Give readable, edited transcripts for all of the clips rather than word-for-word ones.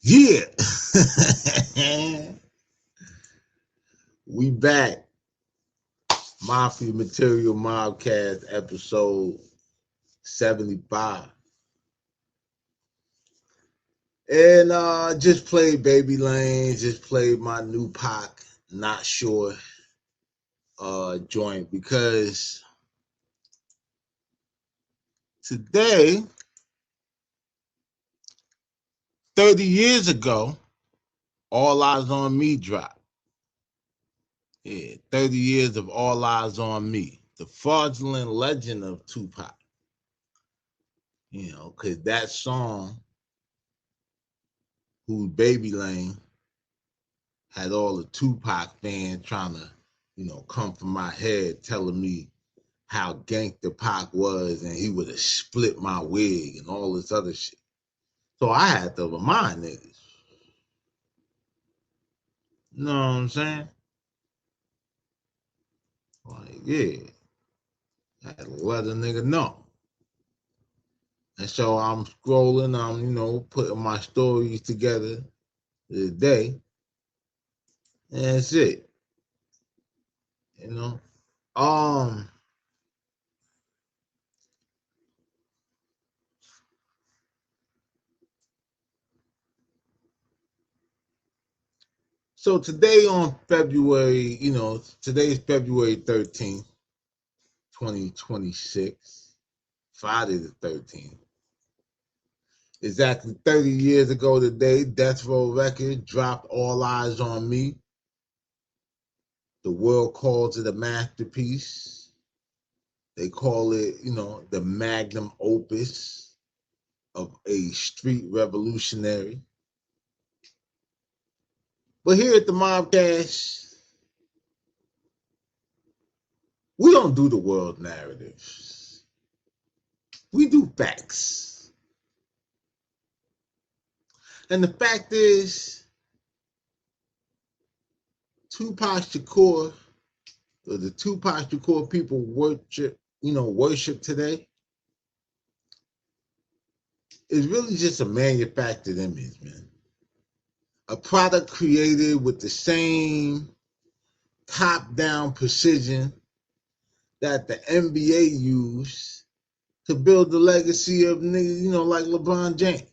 Yeah. We back. Mafia Material Mobcast episode 75. And just played Baby Lane, just played my new Pac, not sure joint because today, 30 years ago, All Eyez on Me dropped. Yeah, 30 years of All Eyez on Me. The fraudulent legend of Tupac. You know, because that song, who's Baby Lane, had all the Tupac fans trying to, come for my head, telling me how gangster Pac was and he would have split my wig and all this other shit. So I had to remind niggas. You know what I'm saying? Like, yeah, I had to let a nigga know. And so I'm scrolling, I'm, putting my stories together today. And that's it. You know? Um, so today on February, today's February 13th, 2026, Friday the 13th. Exactly 30 years ago today, Death Row Records dropped All Eyez on Me. The world calls it a masterpiece. They call it, the magnum opus of a street revolutionary. But here at the Mobcast, we don't do the world narratives. We do facts. And the fact is, Tupac Shakur, or the Tupac Shakur people worship today, is really just a manufactured image, man. A product created with the same top-down precision that the NBA used to build the legacy of niggas, like LeBron James,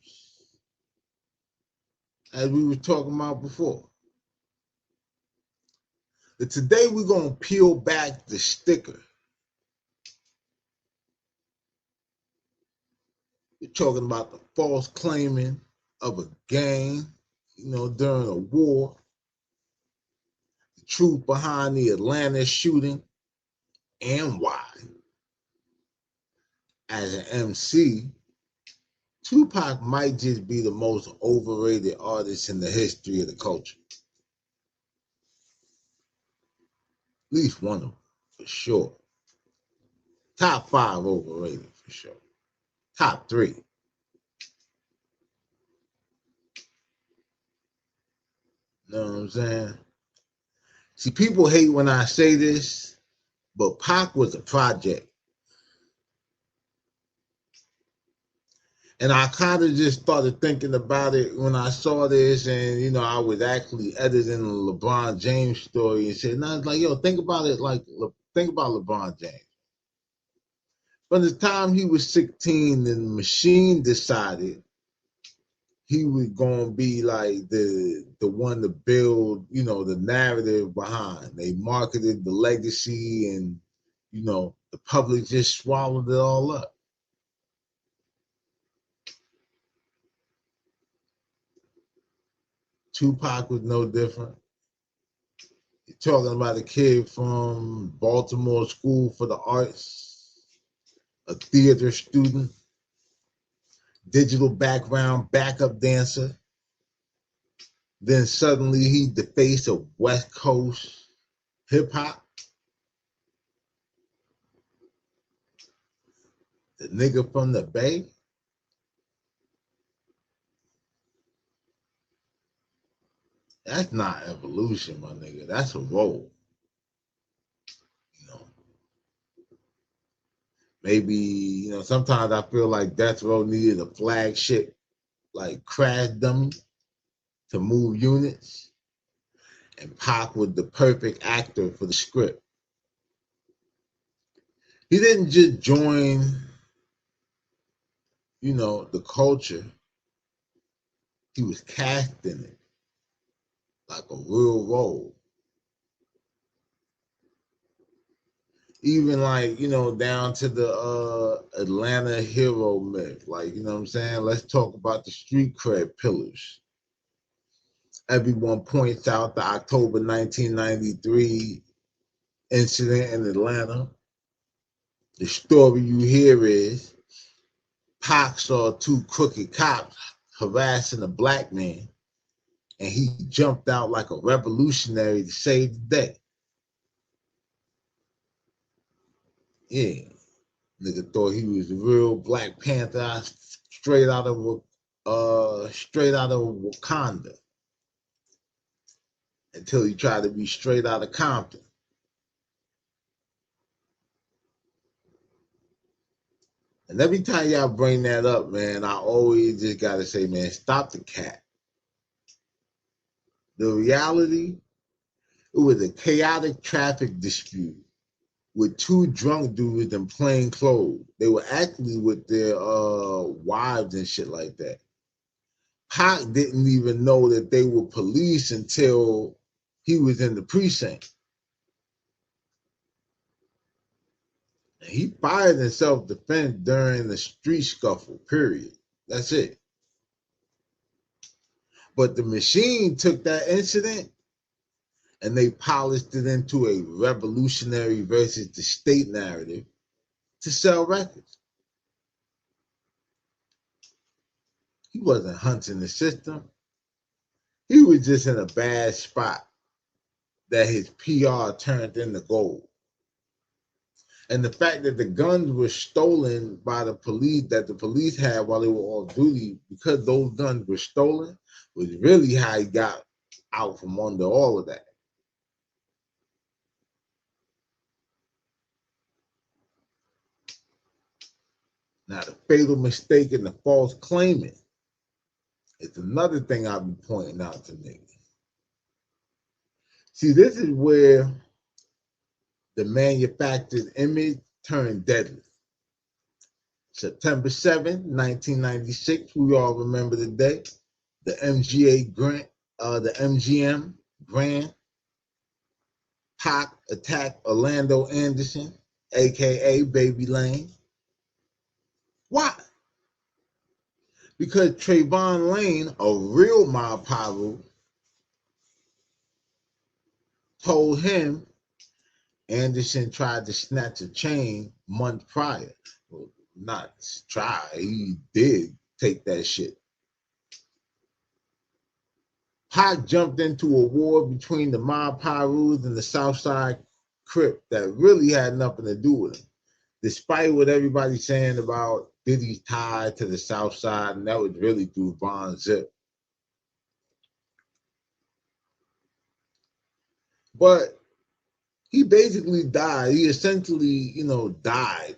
as we were talking about before. But today we're going to peel back the sticker. We're talking about the false claiming of a gang, during a war, the truth behind the Atlanta shooting, and why. As an MC, Tupac might just be the most overrated artist in the history of the culture. At least one of them, for sure. Top 5 overrated, for sure. Top 3. You know what I'm saying? See, people hate when I say this, but Pac was a project. And I kind of just started thinking about it when I saw this, and I was actually editing the LeBron James story and said, and I was like, yo, think about it think about LeBron James. From the time he was 16, the machine decided he was gonna be like the one to build, the narrative behind. They marketed the legacy, and the public just swallowed it all up. Tupac was no different. You're talking about a kid from Baltimore School for the Arts, a theater student, digital background, backup dancer. Then suddenly he's the face of West Coast hip hop. The nigga from the Bay. That's not evolution, my nigga. That's a role. You know, maybe, sometimes I feel like Death Row needed a flagship, like Crash Dummy. to move units, and Pac was the perfect actor for the script. He didn't just join, the culture. He was cast in it like a real role. Even like, down to the Atlanta hero myth. Like, you know what I'm saying? Let's talk about the street cred pillars. Everyone points out the October 1993 incident in Atlanta. The story you hear is Pac saw two crooked cops harassing a black man, and he jumped out like a revolutionary to save the day. Yeah, nigga thought he was the real Black Panther, straight out of Wakanda, until he tried to be straight out of Compton. And every time y'all bring that up, man, I always just gotta say, man, stop the cat. The reality, it was a chaotic traffic dispute with two drunk dudes in plain clothes. They were actually with their wives and shit like that. Pac didn't even know that they were police until he was in the precinct. And he fired in self-defense during the street scuffle, period. That's it. But the machine took that incident and they polished it into a revolutionary versus the state narrative to sell records. He wasn't hunting the system. He was just in a bad spot that his PR turned into gold. And the fact that the guns were stolen by the police, that the police had while they were on duty, because those guns were stolen, was really how he got out from under all of that. Now, the fatal mistake and the false claiming is another thing I'll be pointing out to niggas. See, this is where the manufactured image turned deadly. September 7th, 1996, we all remember the day. The MGM Grand, Pac attacked Orlando Anderson, aka Baby Lane. Why? Because Trayvon Lane, a real mob pyro, told him Anderson tried to snatch a chain months prior. Well, not try, he did take that shit. Pac jumped into a war between the mob pyros and the Southside Crip that really had nothing to do with him. Despite what everybody's saying about Diddy's tie to the Southside, and that was really through Von Zip. But he basically died. He essentially, died,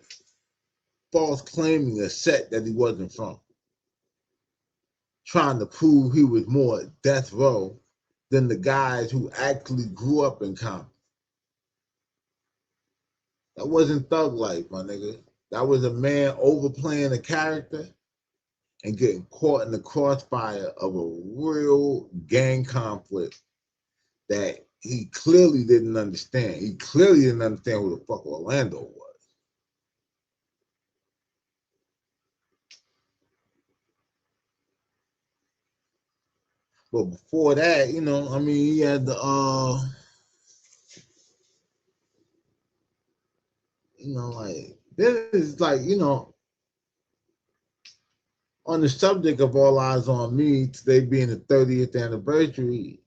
false claiming a set that he wasn't from, trying to prove he was more death row than the guys who actually grew up in Compton. That wasn't thug life, my nigga. That was a man overplaying a character and getting caught in the crossfire of a real gang conflict that he clearly didn't understand. He clearly didn't understand who the fuck Orlando was. But before that, he had the like this is like, on the subject of All Eyez on Me, today being the 30th anniversary,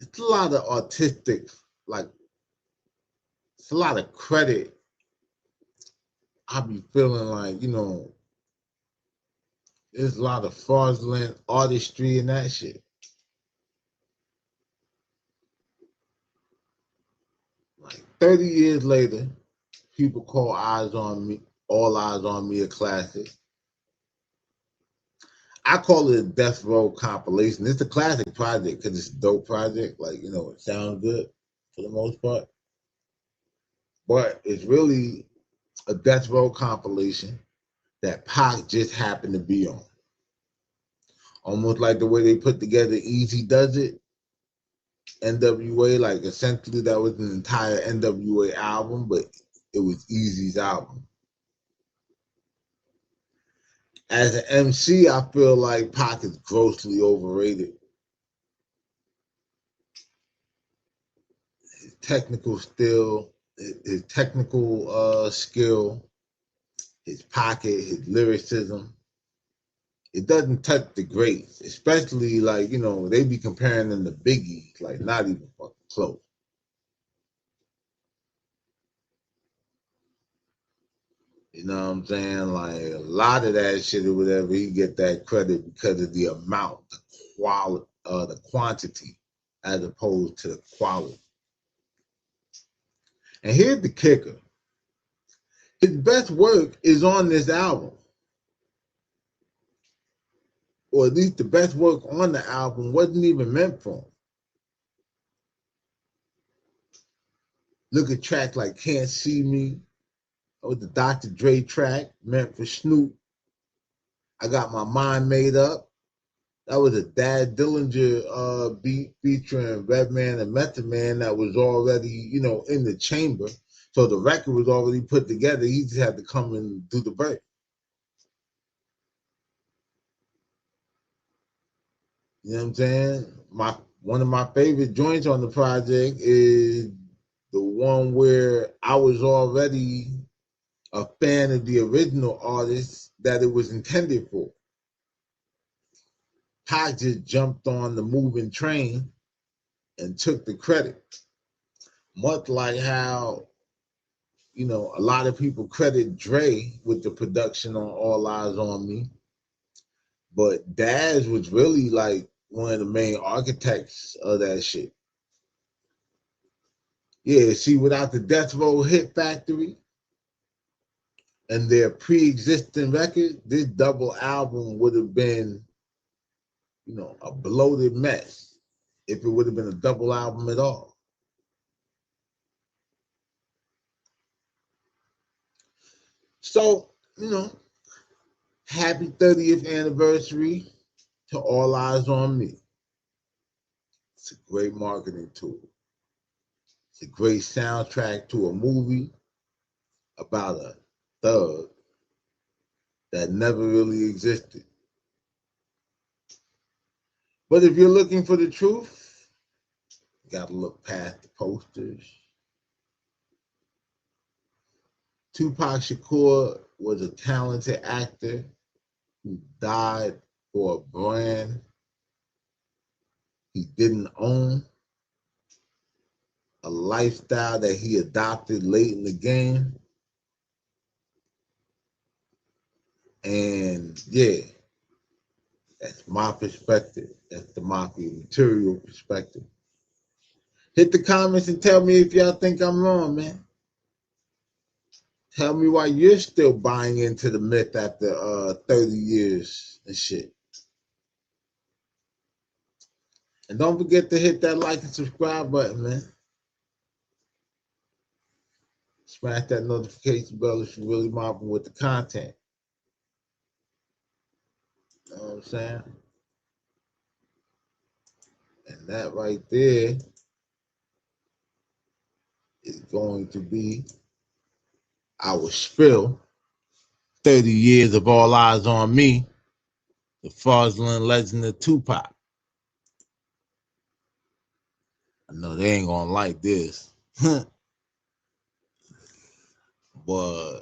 it's a lot of artistic, like, it's a lot of credit. I be feeling like, there's a lot of fraudulent artistry and that shit. Like 30 years later, people call Eyez on Me, All Eyez on Me a classic. I call it a death row compilation. It's a classic project because it's a dope project. Like, you know, it sounds good for the most part. But it's really a death row compilation that Pac just happened to be on. Almost like the way they put together Easy Does It, NWA, like essentially that was an entire NWA album, but it was Easy's album. As an MC, I feel like Pac is grossly overrated. His technical skill, his technical skill, his pocket, his lyricism, it doesn't touch the greats, especially like, you know, they be comparing them to Biggie, like not even fucking close. You know what I'm saying? Like a lot of that shit or whatever, he get that credit because of the amount, the quality, the quantity, as opposed to the quality. And here's the kicker: his best work is on this album, or at least the best work on the album wasn't even meant for him. Look at tracks like "Can't See Me," or the Dr. Dre track meant for Snoop. I Got My Mind Made Up. That was a Dad Dillinger beat featuring Redman and Method Man that was already, you know, in the chamber. So the record was already put together. He just had to come and do the verse. You know what I'm saying? One of my favorite joints on the project is the one where I was already a fan of the original artist that it was intended for. Pac just jumped on the moving train and took the credit. Much like how, you know, a lot of people credit Dre with the production on All Eyez on Me, but Daz was really like one of the main architects of that shit. Yeah, see, without the Death Row Hit Factory and their pre-existing record, this double album would have been, you know, a bloated mess if it would have been a double album at all. So, you know, happy 30th anniversary to All Eyez on Me. It's a great marketing tool. It's a great soundtrack to a movie about a thug that never really existed. But if you're looking for the truth, you got to look past the posters. Tupac Shakur was a talented actor who died for a brand he didn't own, a lifestyle that he adopted late in the game. And yeah, that's my perspective. That's the Mafia material perspective. Hit the comments and tell me if y'all think I'm wrong, man. Tell me why you're still buying into the myth after 30 years and shit. And don't forget to hit that like and subscribe button, man. Smash that notification bell if you're really mobbing with the content. You know what I'm saying? And that right there is going to be our spill. 30 years of All Eyez on Me, the fraudulent legend of Tupac. I know they ain't gonna like this. But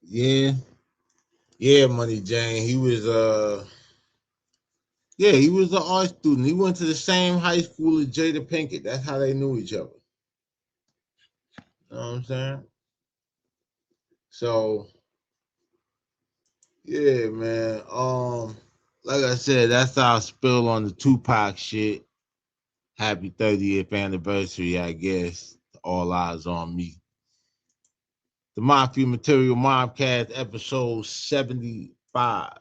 yeah, yeah, Money Jane. He was an art student. He went to the same high school as Jada Pinkett. That's how they knew each other. You know what I'm saying? So yeah, man. Like I said, that's our spill on the Tupac shit. Happy 30th anniversary, I guess. All eyes on me. The Mafia Material Mobcast, episode 75.